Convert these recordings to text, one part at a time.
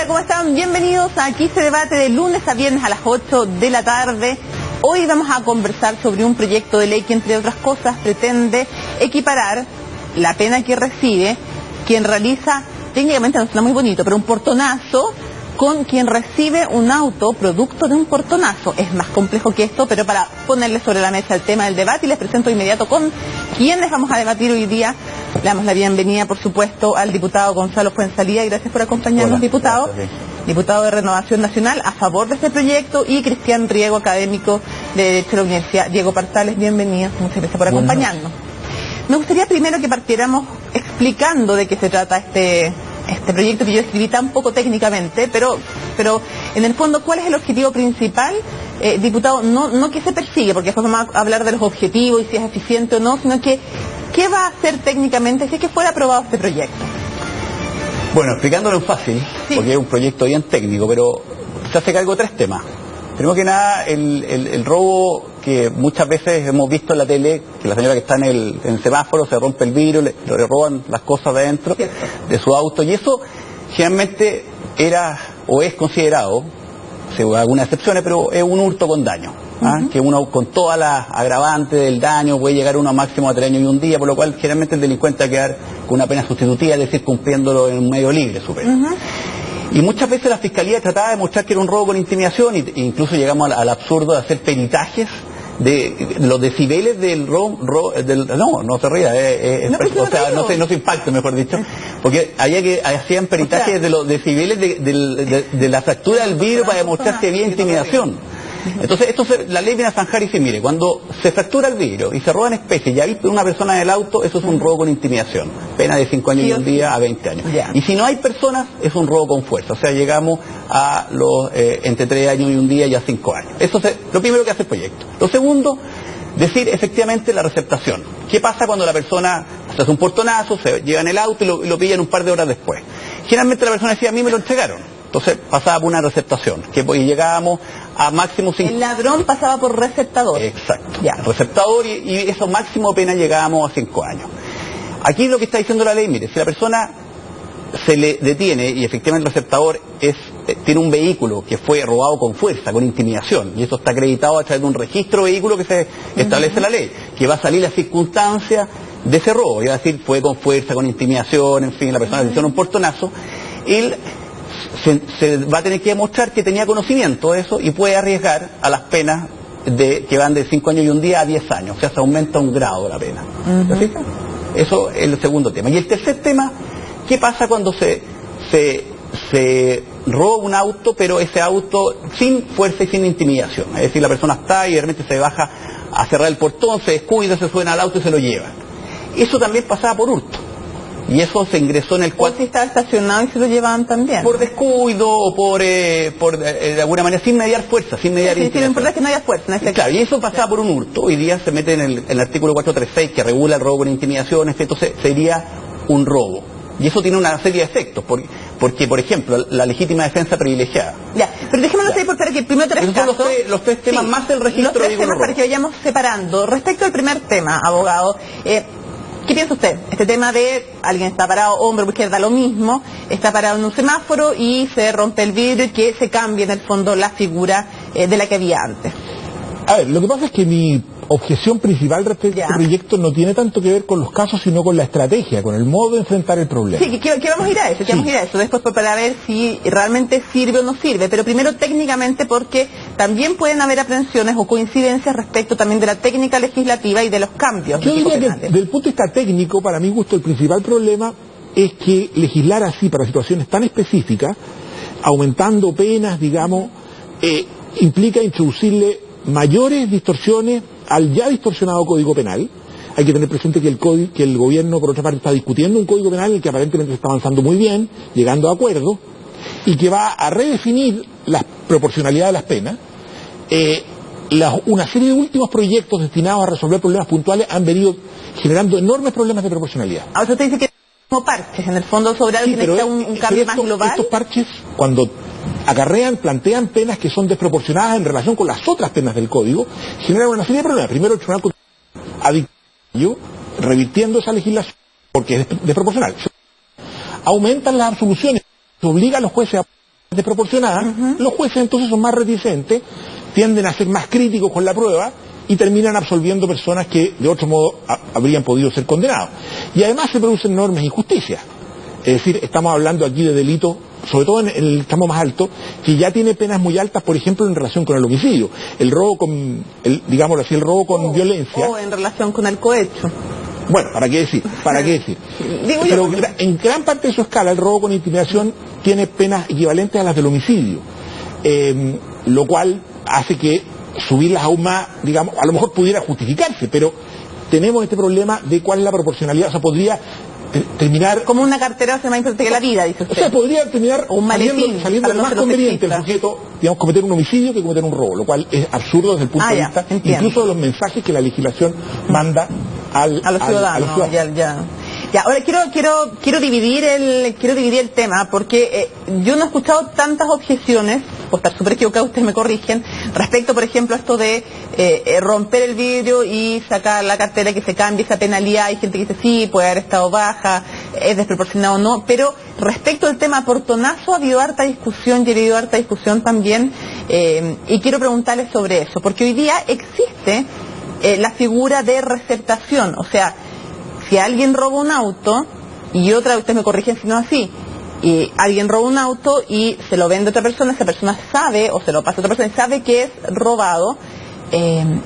¿cómo están? Bienvenidos a Aquí se debate de lunes a viernes a las 8 de la tarde. Hoy vamos a conversar sobre un proyecto de ley que, entre otras cosas, pretende equiparar la pena que recibe quien realiza, técnicamente no suena muy bonito, pero un portonazo, con quien recibe un auto producto de un portonazo. Es más complejo que esto, pero para ponerle sobre la mesa el tema del debate, y les presento de inmediato con quienes vamos a debatir hoy día. Le damos la bienvenida, por supuesto, al diputado Gonzalo Fuenzalía, y gracias por acompañarnos. Hola, diputado. Gracias. Diputado de Renovación Nacional, a favor de este proyecto, y Cristian Riego, académico de Derecho de la Universidad Diego Portales. Bienvenido, muchas gracias por acompañarnos. Me gustaría primero que partiéramos explicando de qué se trata este proyecto que yo escribí tan poco técnicamente, pero en el fondo, ¿cuál es el objetivo principal, diputado? No que se persigue, porque después vamos a hablar de los objetivos y si es eficiente o no, sino que ¿qué va a hacer técnicamente si es que fuera aprobado este proyecto? Bueno, explicándolo fácil, sí, porque es un proyecto bien técnico, pero se hace cargo de tres temas. Primero que nada, el robo que muchas veces hemos visto en la tele, que la señora que está en el semáforo se rompe el vidrio, le roban las cosas de adentro de su auto, y eso generalmente era o es considerado, según algunas excepciones, pero es un hurto con daño. Que uno, con todas las agravantes del daño, puede llegar uno a máximo a 3 años y un día, por lo cual generalmente el delincuente va a quedar con una pena sustitutiva, es decir, cumpliéndolo en un medio libre su pena. Y muchas veces la Fiscalía trataba de demostrar que era un robo con intimidación, e incluso llegamos al absurdo de hacer peritajes de los decibeles del robo, no se ría, no se impacte, mejor dicho, porque hacían peritajes de los decibeles de la fractura del vidrio para demostrar que había intimidación. Entonces la ley viene a zanjar y dice, mire, cuando se fractura el vidrio y se roban especies y hay una persona en el auto, eso es un robo con intimidación, pena de 5 años y un día a 20 años. Y si no hay personas, es un robo con fuerza, o sea, llegamos a los entre 3 años y un día y a 5 años. Eso es lo primero que hace el proyecto. Lo segundo, decir efectivamente la receptación. ¿Qué pasa cuando la persona se hace un portonazo, se lleva en el auto y lo pillan un par de horas después? Generalmente la persona decía, a mí me lo entregaron. Entonces pasaba por una receptación, que llegábamos a máximo 5... El ladrón pasaba por receptador. Exacto, receptador, y eso máximo apenas llegábamos a 5 años. Aquí lo que está diciendo la ley, mire, si la persona se le detiene y efectivamente el receptador tiene un vehículo que fue robado con fuerza, con intimidación, y eso está acreditado a través de un registro de vehículo que se establece la ley, que va a salir la circunstancia de ese robo, y va a decir fue con fuerza, con intimidación, en fin, la persona le hicieron un portonazo, él se va a tener que demostrar que tenía conocimiento de eso y puede arriesgar a las penas que van de 5 años y un día a 10 años, o sea, se aumenta un grado la pena. Eso es el segundo tema. Y el tercer tema, ¿qué pasa cuando se roba un auto, pero ese auto sin fuerza y sin intimidación? Es decir, la persona está y de repente se baja a cerrar el portón, se descuida, se suben al auto y se lo llevan. Eso también pasaba por hurto. Y eso se ingresó en el cual... ¿O si estaba estacionado y se lo llevaban también? Por descuido o por de alguna manera, sin mediar fuerza, sin mediar lo importante es que no haya fuerza. Claro, y eso pasaba por un hurto. Hoy día se mete en el artículo 436, que regula el robo con intimidación, entonces sería un robo. Y eso tiene una serie de efectos, porque por ejemplo, la legítima defensa privilegiada. Pero dejémonos ahí para que primero te rescato. Esos son los tres temas más del registro. Los tres temas para que vayamos separando. Respecto al primer tema, abogado, ¿qué piensa usted? Este tema de alguien está parado, hombre o izquierda, lo mismo, está parado en un semáforo y se rompe el vidrio y que se cambie en el fondo la figura de la que había antes. A ver, lo que pasa es que mi objeción principal respecto a este proyecto no tiene tanto que ver con los casos, sino con la estrategia, con el modo de enfrentar el problema. Sí, que vamos a ir a eso, vamos a ir a eso, después para ver si realmente sirve o no sirve, pero primero técnicamente, porque también pueden haber aprensiones o coincidencias respecto también de la técnica legislativa y de los cambios. Yo diría que desde el punto de vista técnico, para mi gusto, el principal problema es que legislar así para situaciones tan específicas, aumentando penas, digamos, implica introducirle mayores distorsiones al ya distorsionado Código Penal. Hay que tener presente que el gobierno, por otra parte, está discutiendo un Código Penal en el que aparentemente se está avanzando muy bien, llegando a acuerdos, y que va a redefinir la proporcionalidad de las penas. Una serie de últimos proyectos destinados a resolver problemas puntuales han venido generando enormes problemas de proporcionalidad. Ahora usted dice que como parches, en el fondo, sobre algo que necesita un cambio más global. Estos parches, cuando plantean penas que son desproporcionadas en relación con las otras penas del Código, generan una serie de problemas. Primero, el Tribunal Constitucional revirtiendo esa legislación porque es desproporcional. Aumentan las absoluciones, obliga a los jueces a desproporcionada, los jueces entonces son más reticentes, tienden a ser más críticos con la prueba y terminan absolviendo personas que de otro modo habrían podido ser condenados. Y además se producen enormes injusticias. Es decir, estamos hablando aquí de delitos, sobre todo en el tramo más alto, que ya tiene penas muy altas, por ejemplo, en relación con el homicidio. El robo con, digámoslo así, el robo con violencia. O en relación con el cohecho. Bueno, ¿para qué decir? ¿Para qué decir? Pero en gran parte de su escala, el robo con intimidación tiene penas equivalentes a las del homicidio. Lo cual hace que subirlas aún más, digamos, a lo mejor pudiera justificarse, pero tenemos este problema de cuál es la proporcionalidad. O sea, podría terminar... Como una cartera se más importante que la vida, dice usted. O sea, podría terminar saliendo no más conveniente el sujeto, digamos, cometer un homicidio que cometer un robo, lo cual es absurdo desde el punto de vista, incluso de los mensajes que la legislación manda a los ciudadanos. Ya, ahora quiero dividir el tema, porque yo no he escuchado tantas objeciones, o estar súper equivocado, ustedes me corrigen, respecto, por ejemplo, a esto de romper el vidrio y sacar la cartera, que se cambie esa penalidad. Hay gente que dice sí, puede haber estado baja, es desproporcionado o no, pero respecto al tema portonazo ha habido harta discusión y ha habido harta discusión también, y quiero preguntarles sobre eso, porque hoy día existe la figura de receptación, o sea, si alguien roba un auto, y ustedes me corrigen si no es así, y alguien roba un auto y se lo vende a otra persona, esa persona sabe, o se lo pasa a otra persona y sabe que es robado,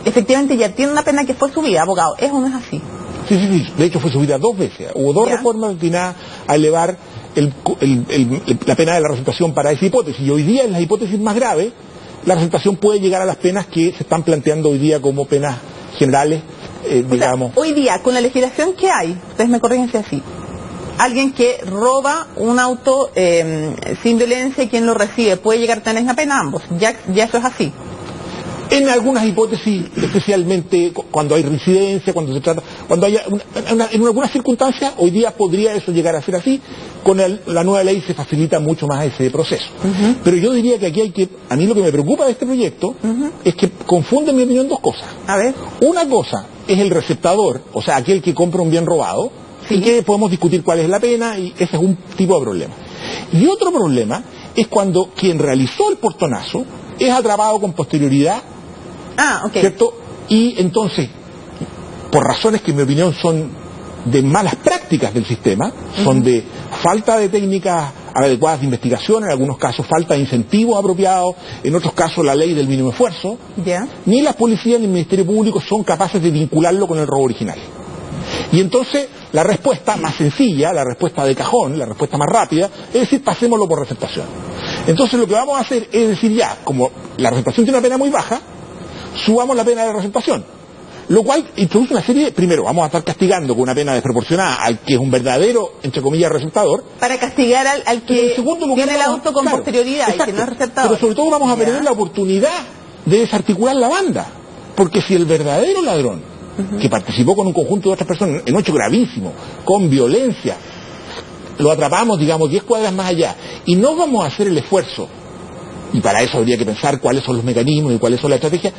efectivamente ya tiene una pena que fue subida, abogado, ¿es o no es así? Sí, de hecho fue subida 2 veces, hubo 2 reformas destinadas a elevar la pena de la receptación para esa hipótesis, y hoy día en las hipótesis más graves, la receptación puede llegar a las penas que se están planteando hoy día como penas generales, digamos. O sea, hoy día, con la legislación que hay, ustedes me corrigen si es así, alguien que roba un auto sin violencia y quien lo recibe, ¿puede llegar a tener una pena ambos? ¿Ya eso es así? En algunas hipótesis, especialmente cuando hay reincidencia, cuando haya en algunas circunstancias, hoy día podría eso llegar a ser así. Con la nueva ley se facilita mucho más ese proceso. Pero yo diría que aquí a mí lo que me preocupa de este proyecto es que confunde, en mi opinión, 2 cosas. A ver. Una cosa es el receptador, o sea, aquel que compra un bien robado, y que podemos discutir cuál es la pena, y ese es un tipo de problema. Y otro problema es cuando quien realizó el portonazo es atrapado con posterioridad, ¿cierto? Y entonces, por razones que en mi opinión son de malas prácticas del sistema, son de falta de técnicas adecuadas de investigación, en algunos casos falta de incentivos apropiados, en otros casos la ley del mínimo esfuerzo, ni las policías ni el Ministerio Público son capaces de vincularlo con el robo original. Y entonces la respuesta más sencilla, la respuesta de cajón, la respuesta más rápida, es decir, pasémoslo por receptación. Entonces lo que vamos a hacer es decir ya, como la receptación tiene una pena muy baja, subamos la pena de receptación. Lo cual introduce una serie, primero, vamos a estar castigando con una pena desproporcionada al que es un verdadero, entre comillas, receptador. Para castigar al que tiene el auto con posterioridad, y que no es receptador. Pero sobre todo vamos a perder la oportunidad de desarticular la banda. Porque si el verdadero ladrón, que participó con un conjunto de otras personas en un hecho gravísimo, con violencia, lo atrapamos, digamos, 10 cuadras más allá, y no vamos a hacer el esfuerzo, y para eso habría que pensar cuáles son los mecanismos y cuáles son las estrategias,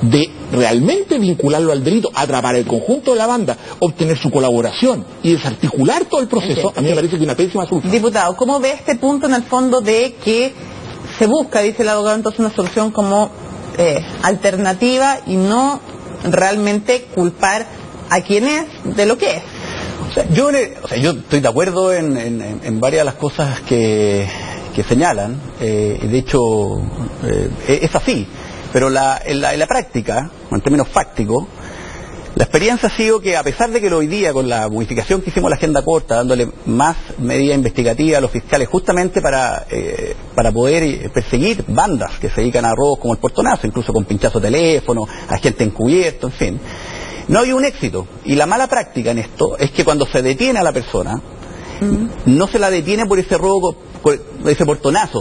de realmente vincularlo al delito, atrapar el conjunto de la banda, obtener su colaboración y desarticular todo el proceso, a mí me parece que es una pésima solución. Diputado, ¿cómo ve este punto en el fondo de que se busca, dice el abogado, entonces una solución como alternativa y no realmente culpar a quien es de lo que es? Yo estoy de acuerdo en varias de las cosas que señalan, de hecho es así. Pero en la práctica, en términos fácticos, la experiencia ha sido que a pesar de que hoy día con la modificación que hicimos a la agenda corta, dándole más medida investigativa a los fiscales justamente para poder perseguir bandas que se dedican a robos como el portonazo, incluso con pinchazo de teléfono, agente encubierto, en fin, no hay un éxito. Y la mala práctica en esto es que cuando se detiene a la persona, no se la detiene por ese robo, por ese portonazo,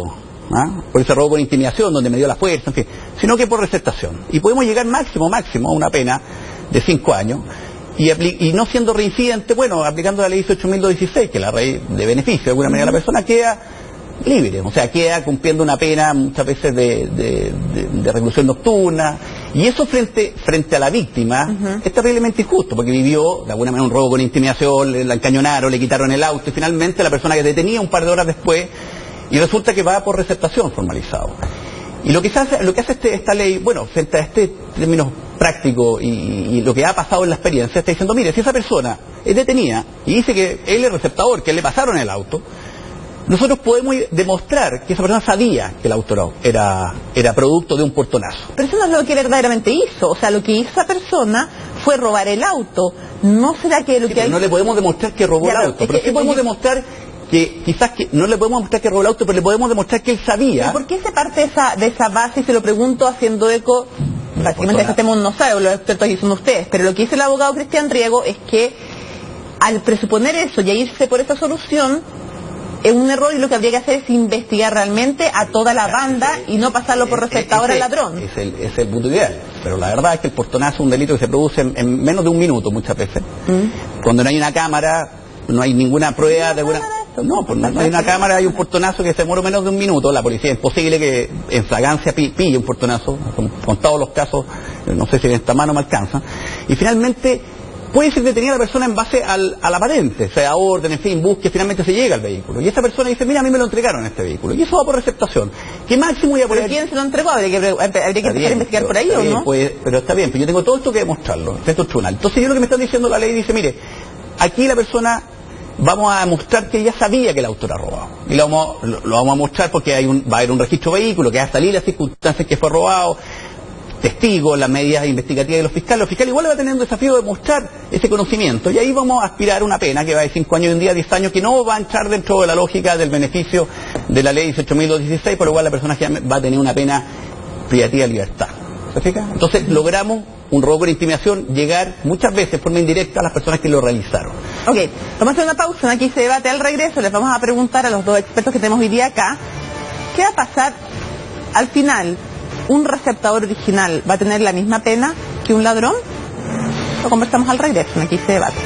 por ese robo con intimidación donde me dio la fuerza, en fin, sino que por receptación. Y podemos llegar máximo a una pena de 5 años y no siendo reincidente, bueno, aplicando la ley 18.216, que es la ley de beneficio, de alguna manera la persona queda libre, o sea, queda cumpliendo una pena muchas veces de reclusión nocturna, y eso frente a la víctima es terriblemente injusto, porque vivió de alguna manera un robo con intimidación, la encañonaron, le quitaron el auto, y finalmente la persona que detenía un par de horas después y resulta que va por receptación formalizado. Y lo que hace esta ley, bueno, frente a este término práctico y lo que ha pasado en la experiencia, está diciendo, mire, si esa persona es detenida y dice que él es receptador, que le pasaron el auto, nosotros podemos demostrar que esa persona sabía que el auto era producto de un portonazo. Pero eso no es lo que verdaderamente hizo. O sea, lo que hizo esa persona fue robar el auto. ¿No será que lo sí, que no le podemos demostrar que robó el auto, pero sí podemos demostrar que quizás que no le podemos demostrar que robó el auto, pero le podemos demostrar que él sabía. ¿Pero por qué se parte de esa base? Y se lo pregunto haciendo eco, básicamente este tema no sabe, los expertos aquí son ustedes, pero lo que dice el abogado Cristian Riego es que al presuponer eso y a irse por esa solución, es un error, y lo que habría que hacer es investigar realmente a toda la banda y no pasarlo por receptador al ladrón. Es el punto ideal, pero la verdad es que el portonazo es un delito que se produce en menos de un minuto muchas veces. Cuando no hay una cámara, no hay ninguna prueba de alguna... No, pues no hay una cámara, hay un portonazo que se demora menos de un minuto. La policía es imposible que en fragancia pille un portonazo, contados los casos, no sé si en esta mano me alcanza. Y finalmente puede ser detenida la persona en base a la patente, sea orden, en fin, busque, finalmente se llega al vehículo. Y esa persona dice, mira, a mí me lo entregaron este vehículo. Y eso va por receptación. ¿Qué máximo voy a poner? ¿Pero quién se lo entregó? ¿Habría que empezar a investigar por ahí o no? Pues, pero está bien, pero yo tengo todo esto que demostrarlo, esto es tribunal. Entonces yo lo que me están diciendo la ley dice, mire, aquí la persona... vamos a mostrar que ella sabía que el auto era robado. Y lo vamos a mostrar porque va a haber un registro de vehículo, que va a salir las circunstancias que fue robado, testigos, las medidas investigativas de los fiscales. Los fiscales igual van a tener un desafío de mostrar ese conocimiento. Y ahí vamos a aspirar a una pena que va de 5 años y un día, 10 años, que no va a entrar dentro de la lógica del beneficio de la ley 18.216, por lo cual la persona va a tener una pena privativa de libertad. ¿Se fija? Entonces logramos un robo por intimidación llegar muchas veces de forma indirecta a las personas que lo realizaron. Ok, vamos a hacer una pausa, aquí se debate. Al regreso les vamos a preguntar a los dos expertos que tenemos hoy día acá, ¿qué va a pasar al final? ¿Un receptador original va a tener la misma pena que un ladrón? Lo conversamos al regreso, aquí se debate.